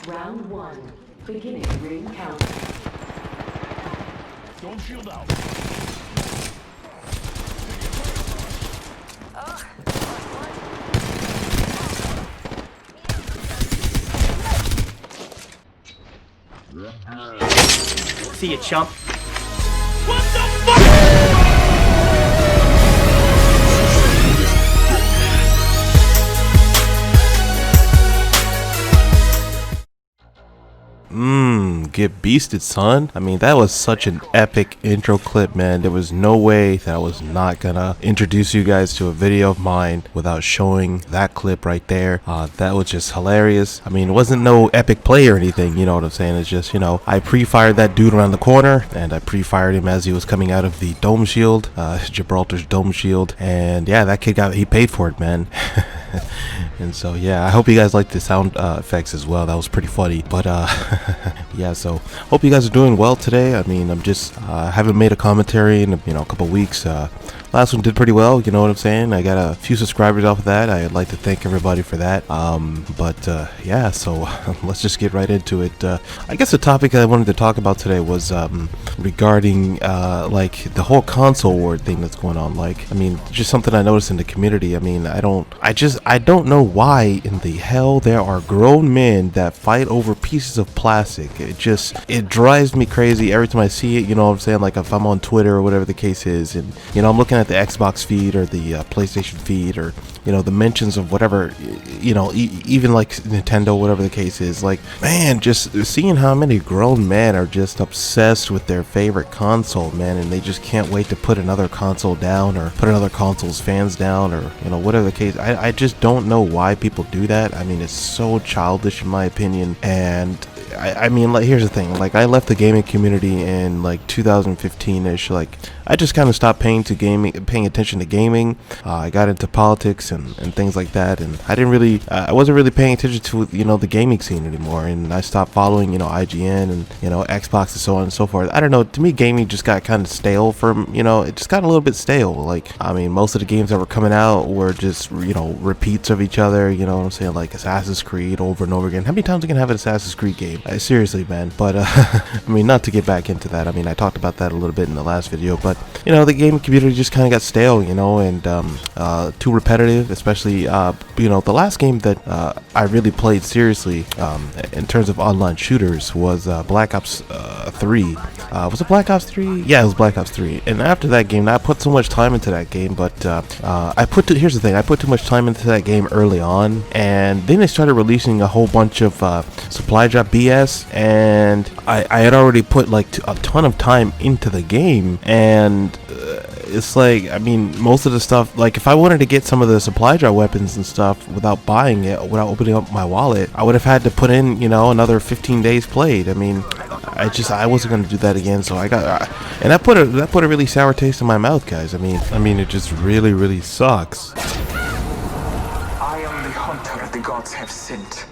Round 1. Beginning ring count. Don't shield out. See you, chump. What the fuck? Get beasted, son. I mean, that was such an epic intro clip, man. There was no way that I was not gonna introduce you guys to a video of mine without showing that clip right there. That was just hilarious. I mean, it wasn't no epic play or anything, you know what I'm saying? It's just, you know, I pre-fired that dude around the corner, and I pre-fired him as he was coming out of the dome shield, Gibraltar's dome shield, and yeah, that kid he paid for it, man. And so yeah, I hope you guys liked the sound effects as well. That was pretty funny. But yeah, so hope you guys are doing well today. I mean, I'm just haven't made a commentary in a couple weeks. Last one did pretty well, you know what I'm saying? I got a few subscribers off of that. I'd like to thank everybody for that. Yeah, so let's just get right into it. I guess the topic I wanted to talk about today was regarding like the whole console war thing that's going on. Like, I mean, just something I noticed in the community. I mean, I don't know why in the hell there are grown men that fight over pieces of plastic. It drives me crazy every time I see it, you know what I'm saying? Like if I'm on Twitter or whatever the case is, and you know, I'm looking at the Xbox feed or the PlayStation feed, or you know, the mentions of whatever, you know, even like Nintendo, whatever the case is. Like, man, just seeing how many grown men are just obsessed with their favorite console, man, and they just can't wait to put another console down or put another console's fans down, or you know, whatever the case. I just don't know why people do that. I mean, it's so childish in my opinion. And I mean, like, here's the thing. Like, I left the gaming community in like 2015-ish. Like, I just kind of stopped paying attention to gaming. I got into politics and things like that, and I wasn't really paying attention to, you know, the gaming scene anymore. And I stopped following, you know, IGN and, you know, Xbox and so on and so forth. I don't know. To me, gaming just got kind of stale it just got a little bit stale. Like, I mean, most of the games that were coming out were just, you know, repeats of each other. You know what I'm saying? Like Assassin's Creed over and over again. How many times are you gonna have an Assassin's Creed game? Seriously, man. But I mean, not to get back into that. I mean, I talked about that a little bit in the last video, but you know, the gaming community just kind of got stale, you know, and too repetitive. Especially, you know, the last game that I really played seriously in terms of online shooters was Black Ops 3. Was it Black Ops 3? Yeah, it was Black Ops 3. And after that game, I put so much time into that game, but here's the thing, I put too much time into that game early on, and then they started releasing a whole bunch of supply drop BS, and I had already put like a ton of time into the game, and it's like, I mean, most of the stuff, like if I wanted to get some of the supply drop weapons and stuff without buying it, without opening up my wallet, I would have had to put in, you know, another 15 days played. I mean, I wasn't going to do that again, so I got, and that put a really sour taste in my mouth, guys. I mean, it just really, really sucks. I am the hunter the gods have sent.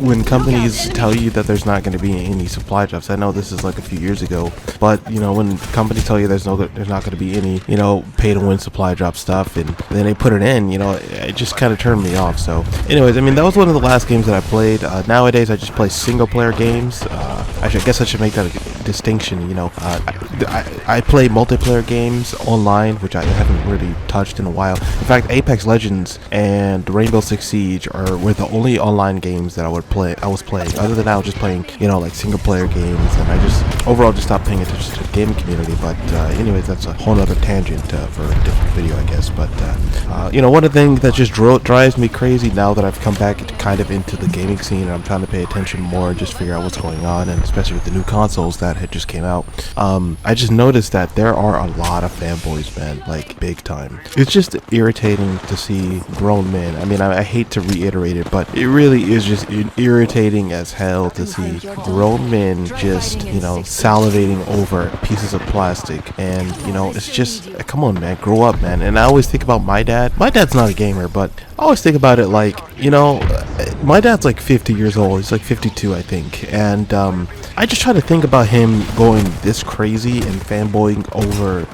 When companies tell you that there's not going to be any supply drops, I know this is like a few years ago, but you know, when companies tell you there's not going to be any, you know, pay to win supply drop stuff, and then they put it in, you know, it just kind of turned me off. So anyways, I mean, that was one of the last games that I played. Nowadays I just play single player games. I guess I should make that a distinction, you know. I play multiplayer games online, which I haven't really touched in a while. In fact, Apex Legends and Rainbow Six Siege were the only online games that I was playing. Other than that, I was just playing, you know, like single player games, and I just overall just stopped paying attention to the gaming community. But anyways, that's a whole other tangent for a different video, I guess. But you know, one of the things that just drives me crazy now that I've come back kind of into the gaming scene, and I'm trying to pay attention more and just figure out what's going on, and especially with the new consoles that had just came out, I just noticed that there are a lot of fanboys, man, like big time. It's just irritating to see grown men. I mean, I hate to reiterate it, but it really is just irritating as hell to see grown men just, you know, salivating over pieces of plastic. And you know, it's just, come on, man, grow up, man. And I always think about my dad. My dad's not a gamer, but I always think about it like, you know, my dad's like 50 years old. He's like 52, I think. And I just try to think about him going this crazy and fanboying over,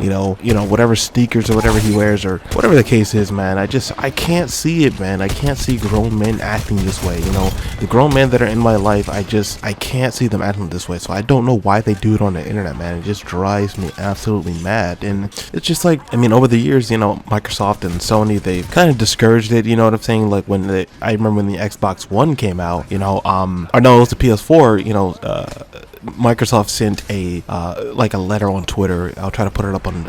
whatever sneakers or whatever he wears or whatever the case is, man. I can't see it, man. I can't see grown men acting this way. The grown men that are in my life, I can't see them acting this way. So I don't know why they do it on the internet, man. It just drives me absolutely mad. And it's just like, over the years, Microsoft and Sony, they've kind of discouraged it, you know what I'm saying? Like I remember when the Xbox One came out, or no, it was the PS4, Microsoft sent a letter on Twitter. I'll try to put it up on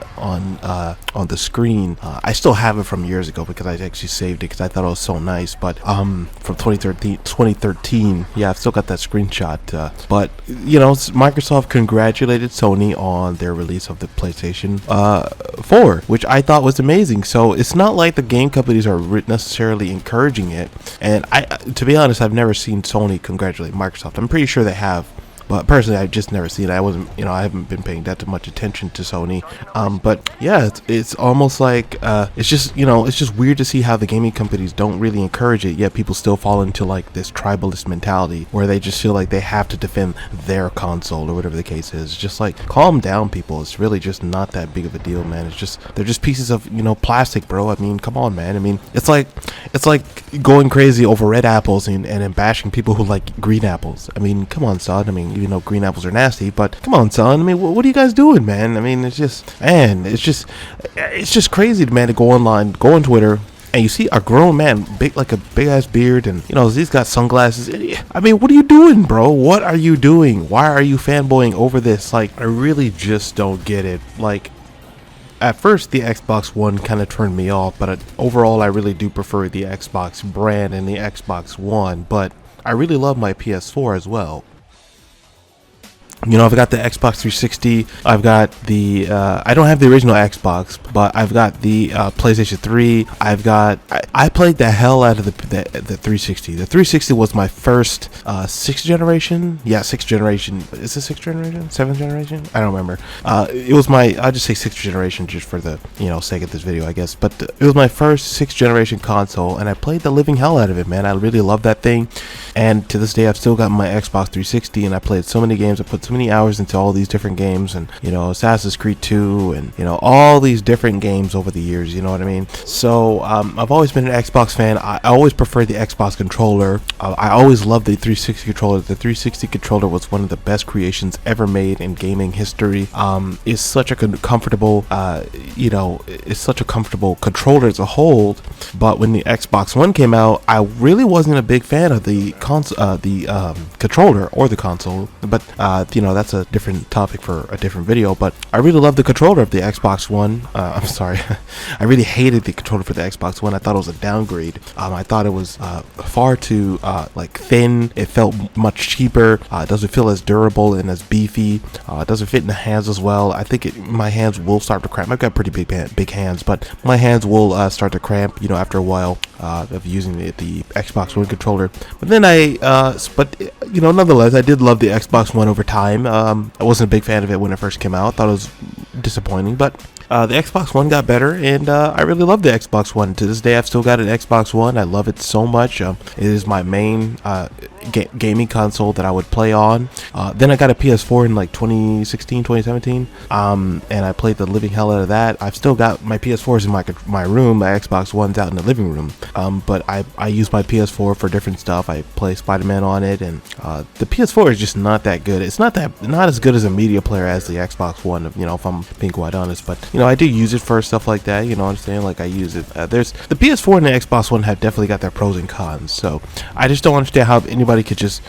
the screen. I still have it from years ago because I actually saved it because I thought it was so nice. But from 2013, yeah, I've still got that screenshot. But Microsoft congratulated Sony on their release of the PlayStation 4, which I thought was amazing. So it's not like the game companies are necessarily encouraging it. And to be honest, I've never seen Sony congratulate Microsoft. I'm pretty sure they have. But personally, I've just never seen it. I haven't been paying that much attention to Sony. But yeah, it's almost like it's just weird to see how the gaming companies don't really encourage it, yet people still fall into like this tribalist mentality where they just feel like they have to defend their console or whatever the case is. Just like, calm down, people. It's really just not that big of a deal, man. They're just pieces of plastic, bro. I mean, come on, man. It's like going crazy over red apples and bashing people who like green apples. I mean, come on, son. Even though green apples are nasty, but come on, son. What are you guys doing, man? It's just crazy, man, to go online, go on Twitter, and you see a grown man, big ass beard, and he's got sunglasses. What are you doing, bro? What are you doing? Why are you fanboying over this? Like, I really just don't get it. Like, at first, the Xbox One kind of turned me off, but overall, I really do prefer the Xbox brand and the Xbox One. But I really love my PS4 as well. I've got the Xbox 360. I've got the I don't have the original Xbox, but I've got the PlayStation 3. I played the hell out of the 360. The 360 was my first 6th generation. Yeah, 6th generation. Is it 6th generation? 7th generation? I don't remember. It was I'll just say 6th generation just for the sake of this video, I guess. But it was my first 6th generation console, and I played the living hell out of it, man. I really love that thing, and to this day, I've still got my Xbox 360, and I played so many games. I put so many hours into all these different games, and Assassin's Creed 2, and all these different games over the years, you know what I mean? So I've always been an Xbox fan. I always prefer the Xbox controller. I always loved the 360 controller. The 360 controller was one of the best creations ever made in gaming history. It's such a comfortable it's such a comfortable controller as a whole. But when the Xbox One came out, I really wasn't a big fan of the controller or the console. But that's a different topic for a different video. But I really love the controller of the Xbox One. I'm sorry, I really hated the controller for the Xbox One. I thought it was a downgrade. I thought it was far too thin. It felt much cheaper. It doesn't feel as durable and as beefy. It doesn't fit in the hands as well. I think my hands will start to cramp. I've got pretty big hands, but my hands will start to cramp after a while of using the Xbox One controller. But then nonetheless, I did love the Xbox One over time. I wasn't a big fan of it when it first came out. I thought it was disappointing, but the Xbox One got better, and I really love the Xbox One. To this day, I've still got an Xbox One. I love it so much. It is my main gaming console that I would play on. Then I got a PS4 in like 2016, 2017, and I played the living hell out of that. I've still got my PS4s in my room. My Xbox One's out in the living room. But I use my PS4 for different stuff. I play Spider-Man on it, and the PS4 is just not that good. It's not as good as a media player as the Xbox One, if I'm being quite honest. But I do use it for stuff like that. You know what I'm saying? Like, I use it. There's the PS4 and the Xbox One have definitely got their pros and cons. So I just don't understand how anybody could just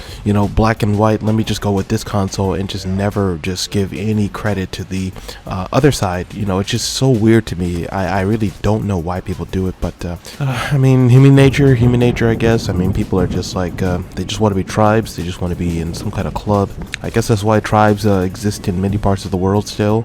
black and white. Let me just go with this console and just never just give any credit to the other side. It's just so weird to me. I really don't know why people do it, but human nature, I guess. People are just like they just want to be tribes. They just want to be in some kind of club. I guess that's why tribes exist in many parts of the world still.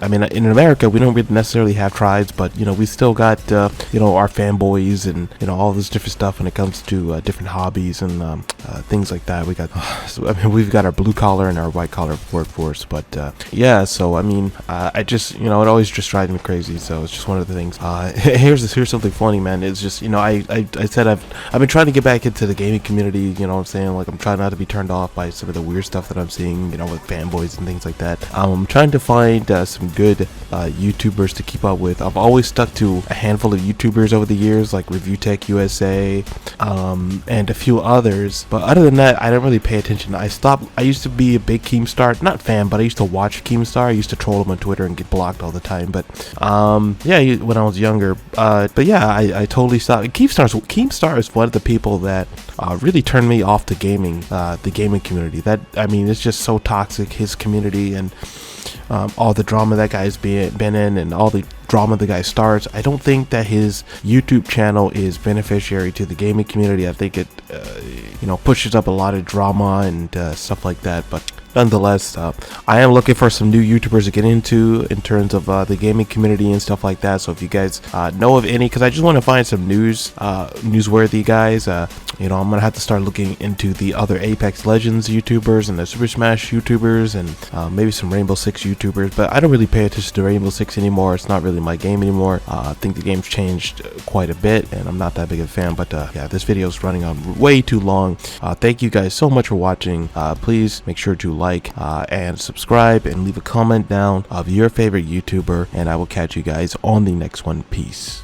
In America, we don't really necessarily have tribes, but we still got our fanboys and all this different stuff when it comes to different hobbies and things like that. We got, so, I mean, we've got our blue collar and our white collar workforce, but yeah. So I mean, I just, you know, it always just drives me crazy. So it's just one of the things. Here's something funny, man. It's just, you know, I said I've been trying to get back into the gaming community. You know what I'm saying? Like, I'm trying not to be turned off by some of the weird stuff that I'm seeing, you know, with fanboys and things like that. I'm trying to find some good YouTubers to keep up with. I've always stuck to a handful of YouTubers over the years, like Review Tech USA, and a few others. But other than that, I don't really pay attention. I used to be a big Keemstar, not fan, but I used to watch Keemstar. I used to troll him on Twitter and get blocked all the time. But yeah, when I was younger. But yeah, I totally stopped. Keemstar is one of the people that really turned me off to gaming, the gaming community. That, I mean, it's just so toxic, his community, and all the drama that guy's been in, and all the drama the guy starts. I don't think that his YouTube channel is beneficiary to the gaming community. I think it you know, pushes up a lot of drama and stuff like that. But nonetheless, I am looking for some new YouTubers to get into in terms of the gaming community and stuff like that. So if you guys know of any, because I just want to find some newsworthy guys, you know, I'm gonna have to start looking into the other Apex Legends YouTubers and the Super Smash YouTubers, and maybe some Rainbow Six YouTubers. But I don't really pay attention to Rainbow Six anymore. It's not really my game anymore. I think the game's changed quite a bit, and I'm not that big of a fan. But yeah, this video is running on way too long. Thank you guys so much for watching. Please make sure to like and subscribe, and leave a comment down of your favorite YouTuber, and I will catch you guys on the next one. Peace.